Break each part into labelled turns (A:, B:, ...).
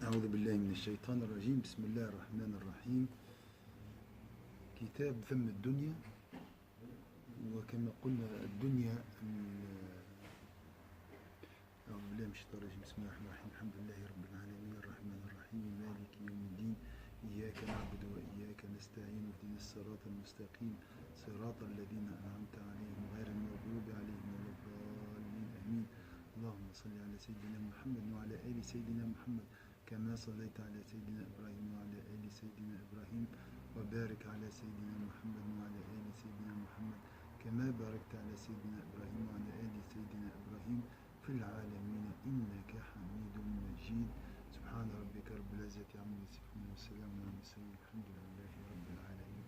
A: أعوذ بالله من الشيطان الرجيم. بسم الله الرحمن الرحيم. كتاب ذم الدنيا، وكما قلنا الدنيا أعوذ بالله من الشيطان الرجيم. بسم الله الرحمن الرحيم. الحمد لله رب العالمين الرحمن الرحيم مالك يوم الدين إياك نعبد وإياك نستعين اهدنا الصراط المستقيم صراط الذين أنعمت عليهم غير المغضوب عليهم ولا الضالين آمين. اللهم صل على سيدنا محمد وعلى آل سيدنا محمد كما صليت على سيدنا إبراهيم وعلى آل سيدنا إبراهيم وبارك على سيدنا محمد وعلى آل سيدنا محمد كما باركت على سيدنا إبراهيم وعلى آل سيدنا إبراهيم في العالمين إنك حميد مجيد. سبحان ربك رب العزة عما يصفون والسلام على المرسلين الحمد لله رب العالمين.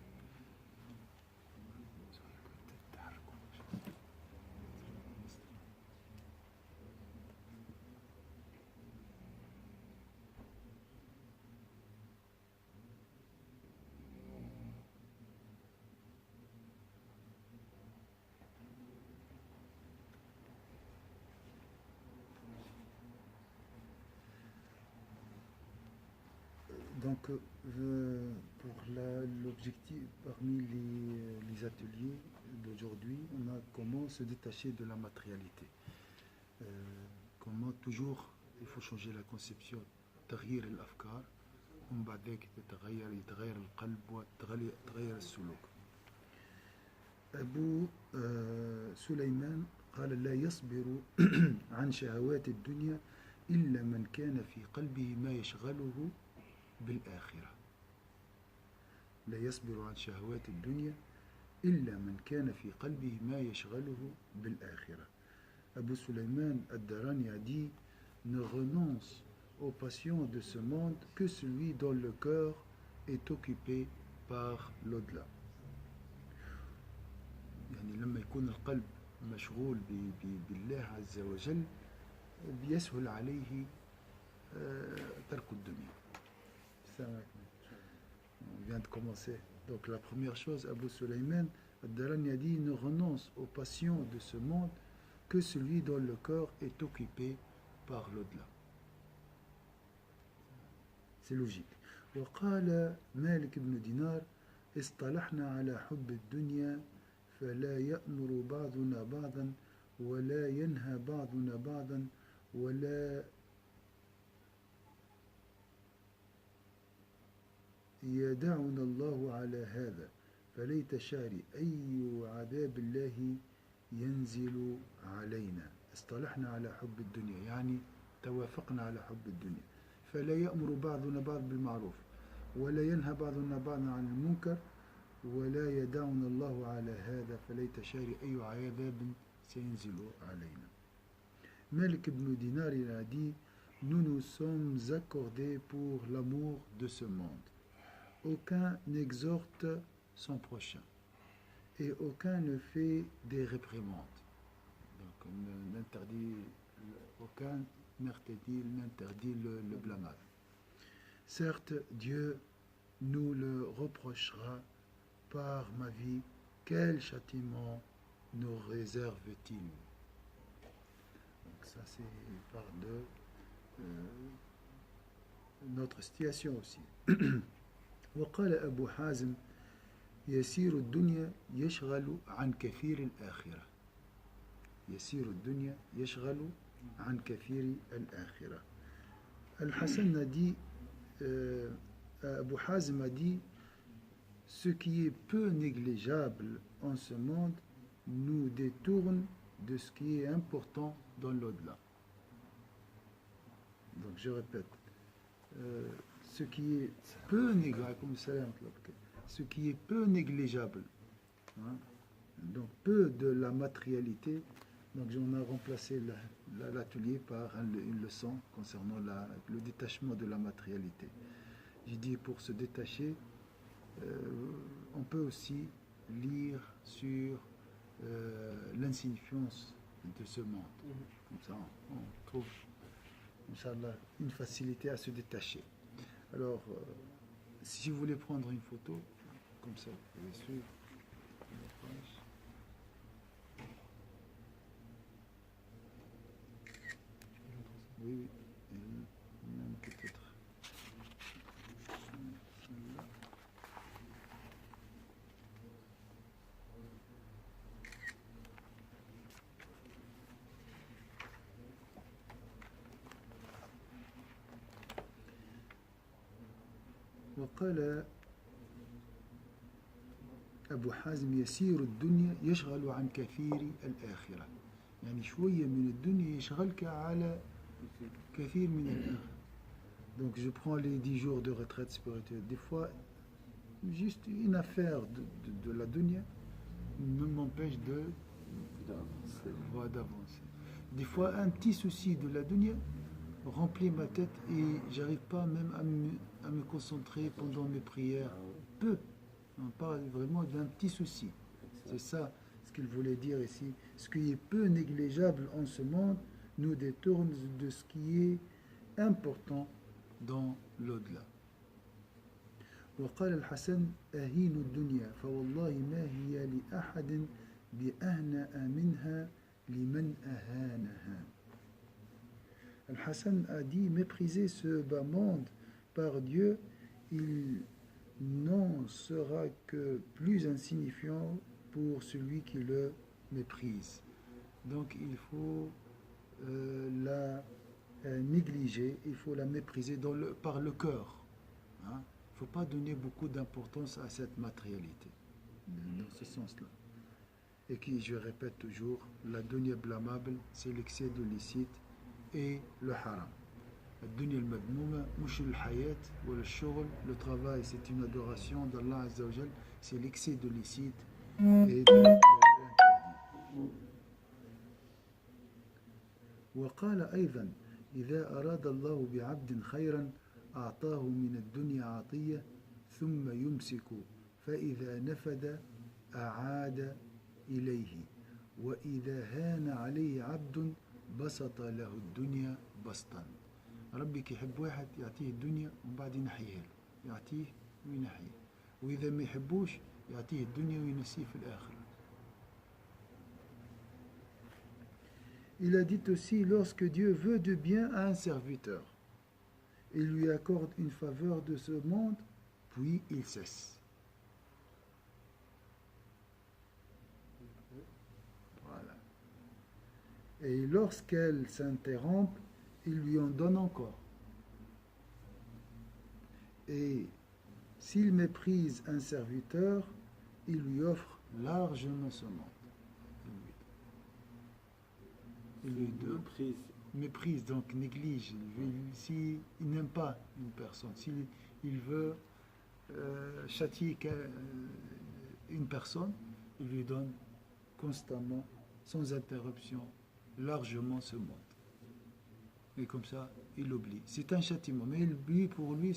A: Donc, pour l'objectif, parmi les ateliers d'aujourd'hui, on a comment se détacher de la matérialité. Comment toujours, il faut changer la conception. تغيير الأفكار ومن بعد ذلك يتغير القلب ويتغير السلوك. أبو سليمان قال لا يصبر عن شهوات الدنيا إلا من كان في قلبه ما يشغله بالآخرة. لا يصبر عن شهوات الدنيا إلا من كان في قلبه ما يشغله بالآخرة. Abu Sulaiman ad-Darani a dit ne renonce aux passions de ce monde que celui dont le cœur est occupé par l'au-delà. يعني لما يكون القلب مشغول بالله عز وجل بيسهل عليه ترك الدنيا. On vient de commencer. Donc la première chose, Abu Sulaiman ad-Darani a dit ne renonce aux passions de ce monde que celui dont le corps est occupé par l'au-delà. C'est logique. وقال مالك بن دينار اصطلحنا على حب الدنيا فلا يأمر بعضنا بعضا ولا ينهى بعضنا بعضا ولا يدعنا الله على هذا فليت شعري أي عذاب الله ينزل علينا. اصطلحنا على حب الدنيا يعني توافقنا على حب الدنيا. فلا يأمر بعضنا بعض بالمعروف ولا ينهى بعضنا بعضا عن المنكر ولا يدعنا الله على هذا فليت شعري أي عذاب سينزل علينا. Malik ibn Dinar il a dit nous nous sommes accordés pour l'amour de ce monde. Aucun n'exhorte son prochain et aucun ne fait des réprimandes. Donc, aucun n'interdit le blâmage. Certes, Dieu nous le reprochera par ma vie. Quel châtiment nous réserve-t-il? Donc, ça, c'est part de notre situation aussi. وقال أبو حازم يسير الدنيا يشغل عن كثير الآخرة. يسير الدنيا يشغل عن كثير الآخرة. Al-Hassan a dit, Abu Hazim a dit, ce qui est peu négligeable en ce monde nous détourne de ce qui est important dans l'au-delà. Donc je répète, ce qui est peu négligeable, hein, donc peu de la matérialité. Donc on a remplacé l'atelier par une leçon concernant le détachement de la matérialité. J'ai dit pour se détacher, on peut aussi lire sur l'insignifiance de ce monde. Comme ça on trouve, Inch'Allah, une facilité à se détacher. Alors, si vous voulez prendre une photo, comme ça, vous pouvez suivre la page. Oui, même peut-être. وقال أبو حازم يسير الدنيا يشغل عن كثير الآخرة. يعني شوية من الدنيا يشغلك على كثير من الآخرة. Donc je prends les 10 jours de retraite spirituelle. Des fois, juste une affaire de la dunya m'empêche d'avancer. Des fois, un petit souci de la dunya remplit ma tête et j'arrive pas même à me concentrer pendant mes prières. Peu. On parle vraiment d'un petit souci. C'est ça ce qu'il voulait dire ici. Ce qui est peu négligeable en ce monde nous détourne de ce qui est important dans l'au-delà. وقال الحسن أهين الدنيا فوالله ما هي لأحد بأهنأ منها لمن أهانها. Al-Hassan a dit mépriser ce bas monde par Dieu, il n'en sera que plus insignifiant pour celui qui le méprise. Donc il faut la négliger, il faut la mépriser par le cœur. Il ne faut pas donner beaucoup d'importance à cette matérialité, dans ce sens-là. Et qui, je répète toujours, la dunya blâmable, c'est l'excès de licite et le haram. الدنيا المذمومة مش الحياة ولا الشغل. Le travail, c'est une adoration d'Allah Azza wa Jal, c'est l'excès de licite et de l'interdit. وقال أيضا إذا أراد الله بعبد خيرا أعطاه من الدنيا عطية ثم يمسك فإذا نفد أعاد إليه وإذا هان عليه عبد بسط له الدنيا بسطا. ربي كيحب واحد يعطيه الدنيا ومن بعد ينحيها له، يعطيه وينحيه، وإذا ما يحبوش يعطيه الدنيا وينسيه في الآخرة. Il a dit aussi, lorsque Dieu veut du bien à un serviteur, il lui accorde une faveur de ce monde, puis il cesse. Voilà. Et lorsqu'elle s'interrompt, il lui en donne encore. Et s'il méprise un serviteur, il lui offre largement ce monde. Il lui donne. Méprise, donc néglige. S'il n'aime pas une personne, s'il veut châtier une personne, il lui donne constamment, sans interruption, largement ce monde. Et comme ça, il l'oublie. C'est un châtiment. Mais lui, pour lui,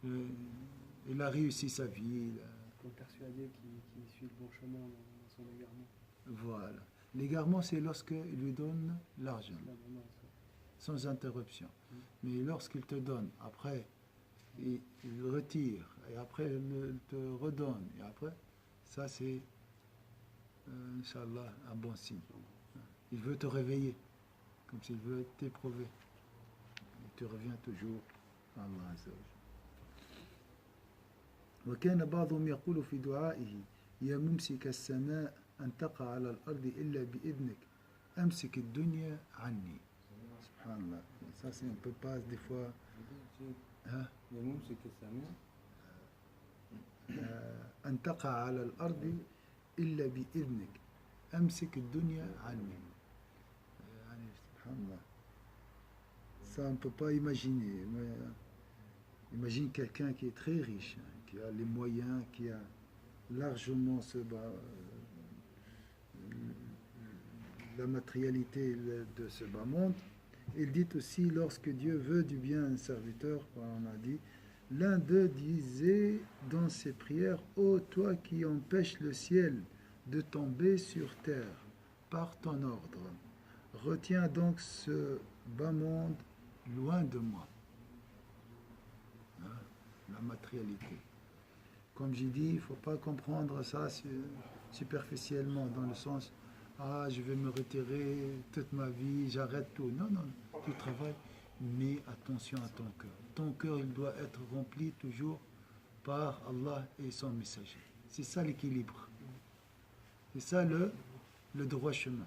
A: il a réussi sa vie.
B: Pour persuader qu'il suit le bon chemin dans son égarement.
A: Voilà. L'égarement, c'est lorsqu'il lui donne l'argent, sans interruption. Mais lorsqu'il te donne, après, il retire, et après, il te redonne, et après, ça, c'est, Inch'Allah, un bon signe. Il veut te réveiller, comme s'il veut t'éprouver. Il te revient toujours à Allah Azza wa Jalla. وكان بعضهم يقول في دعائه يا ممسك السماء أن تقع على الأرض إلا بإذنك أمسك الدنيا عني. سبحان الله. Ça c'est un peu pas des fois.
B: يا ممسك السماء
A: أن تقع على الأرض إلا بإذنك أمسك الدنيا عني. يعني سبحان الله. Ça on ne peut pas imaginer. Mais, imagine quelqu'un qui est très riche, qui a les moyens, qui a largement la matérialité de ce bas monde. Il dit aussi, lorsque Dieu veut du bien à un serviteur, on a dit, l'un d'eux disait dans ses prières, ô toi qui empêches le ciel de tomber sur terre par ton ordre, retiens donc ce bas monde loin de moi. La matérialité. Comme j'ai dit, il ne faut pas comprendre ça superficiellement, dans le sens ah, je vais me retirer toute ma vie, j'arrête tout. Non, non, tu travailles, mais attention à ton cœur. Ton cœur, il doit être rempli toujours par Allah et son messager. C'est ça l'équilibre. C'est ça le droit chemin.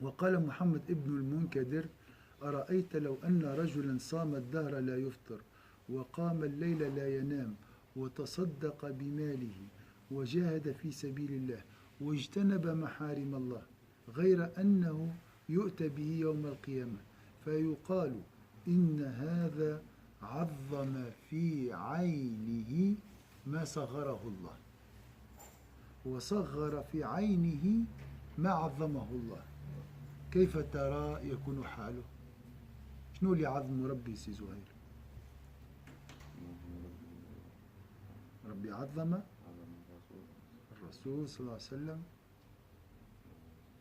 A: وقال محمد ابن المنكدر أرأيت لو أن رجلا صام الدهر لا يفطر وقام الليل لا ينام وتصدق بماله وجاهد في سبيل الله واجتنب محارم الله غير أنه يؤتى به يوم القيامة فيقال إن هذا عظم في عينه ما صغره الله وصغر في عينه ما عظمه الله، كيف ترى يكون حاله؟ شنو اللي عظم ربي سي زهير؟ ربي عظم الرسول صلى الله عليه وسلم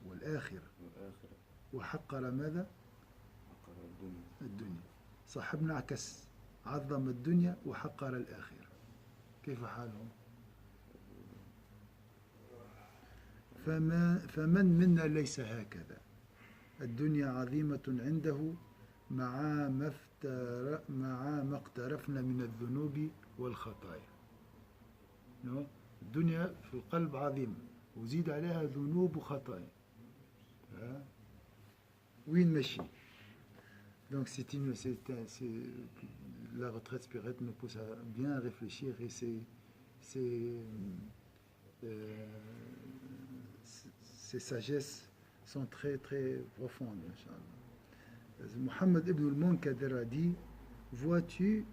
A: والآخرة وحقر ماذا؟ الدنيا. صاحبنا عكس، عظم الدنيا وحقر الآخرة، كيف حالهم؟ فمن منا ليس هكذا؟ الدنيا عظيمة عنده مع ما اقترفنا من الذنوب والخطايا. الدنيا في القلب عظيمة وزيد عليها ذنوب وخطايا. وين ماشي؟ Donc la retraite spirituelle nous pousse à bien réfléchir et ces sagesses sont très très profondes. Mohammed ibn al-Munkadir a dit, vois-tu,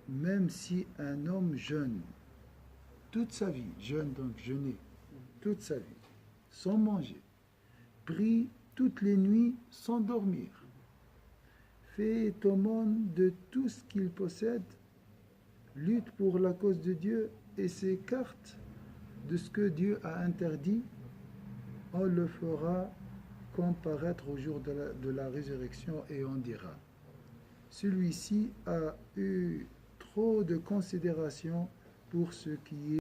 A: même si un homme jeûne toute sa vie, jeûne donc jeûner toute sa vie, sans manger, prie toutes les nuits sans dormir, fait aumône de tout ce qu'il possède, lutte pour la cause de Dieu et s'écarte de ce que Dieu a interdit, on le fera comparaître au jour de la résurrection et on dira, celui-ci a eu trop de considération pour ce qui est